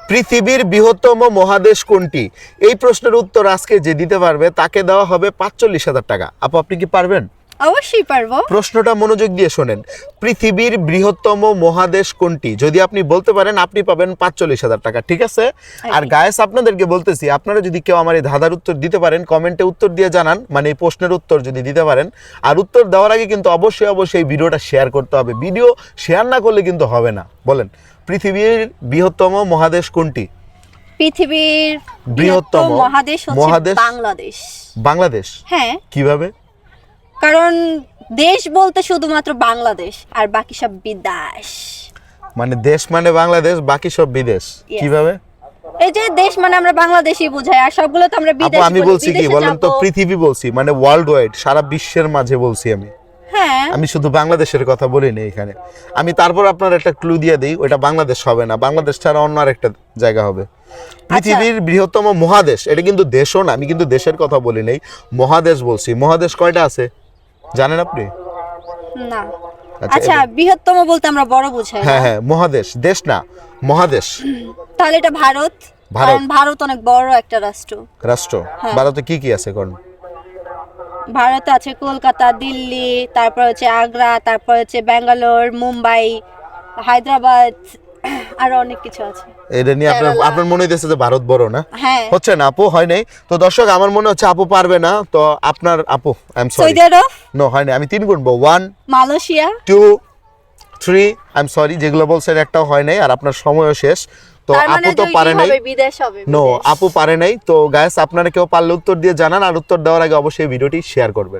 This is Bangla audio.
পৃথিবীর বৃহত্তম মহাদেশ কোনটি? এই প্রশ্নের উত্তর আজকে যে দিতে পারবে তাকে দেওয়া হবে ৪৫,০০০ টাকা। আপু, আপনি কি পারবেন? অবশ্যই পারবো। প্রশ্নটা মনোযোগ দিয়ে শোনেন। পৃথিবীর বৃহত্তম মহাদেশ কোনটি? যদি আপনি বলতে পারেন আপনি পাবেন ৪৫,০০০ টাকা, ঠিক আছে? আর গায়েস, আপনাদেরকে বলতেছি, আপনারা যদি কেউ আমার এই ধাঁধার উত্তর দিতে পারেন কমেন্টে উত্তর দিয়ে জানান, মানে এই প্রশ্নের উত্তর যদি দিতে পারেন। আর উত্তর দেওয়ার আগে কিন্তু অবশ্যই ভিডিওটা শেয়ার করতে হবে। ভিডিও শেয়ার না করলে কিন্তু হবে না। বলেন, পৃথিবীর বৃহত্তম মহাদেশ কোনটি? পৃথিবীর বৃহত্তম মহাদেশ হচ্ছে বাংলাদেশ। বাংলাদেশ? হ্যাঁ। কিভাবে? কারণ দেশ বলতে শুধুমাত্র বাংলাদেশ, আর বাকি সব বিদেশ। মানে দেশ মানে বাংলাদেশ, বাকি সব বিদেশ? কিভাবে? এই যে দেশ মানে আমরা বাংলাদেশই বুঝাই, আর সবগুলো তো আমরা বিদেশ বলি। আমি বলছি কি বলেন তো, পৃথিবী বলছি, মানে ওয়ার্ল্ড ওয়াইড, সারা বিশ্বের মাঝে বলছি আমি। হ্যাঁ, আমি শুধু বাংলাদেশের কথা বলিনি এখানে। আমি তারপর আপনার একটা ক্লু দিয়ে দেই, ওটা বাংলাদেশ হবে না, বাংলাদেশ ছাড়া অন্য আরেকটা জায়গা হবে। পৃথিবীর বৃহত্তম মহাদেশ, এটা কিন্তু দেশও না, আমি কিন্তু দেশের কথা বলি নাই, মহাদেশ বলছি। মহাদেশ কয়টা আছে জানেন আপনি? না। আচ্ছা, বৃহত্তম বলতে আমরা বড় বুঝাই। হ্যাঁ, মহাদেশ, দেশ না, মহাদেশ। তাহলে এটা ভারত। কারণ ভারত অনেক বড় একটা রাষ্ট্র। ভারতে কি কি আছে কোন? ভারতে আছে কলকাতা, দিল্লি, তারপর হচ্ছে আগ্রা, তারপর হচ্ছে ব্যাঙ্গালোর, মুম্বাই, হায়দ্রাবাদ, আর অনেক কিছু আছে। এটা নিয়ে আপনার মনে হইতেছে যে ভারত বড় না? হ্যাঁ। হচ্ছে না আপু, হয় নাই। তো দর্শক, আমার মনে হচ্ছে আপু পারবে না। তো আপনার আপু, I am sorry. Saudi Arab? No, হয় না। আমি 3 গুনবো। 1, মালয়েশিয়া, 2, 3। আই এম সরি, যেগুলো বলছেন একটাও হয় নাই, আর আপনার সময়ও শেষ। তো আপু তো পারে নাই। বিদেশ হবে। নো, আপু পারে নাই। তো গাইস, আপনারা কেউ পারলে উত্তর দিয়ে জানান, আর উত্তর দেওয়ার আগে অবশ্যই ভিডিওটি শেয়ার করবেন।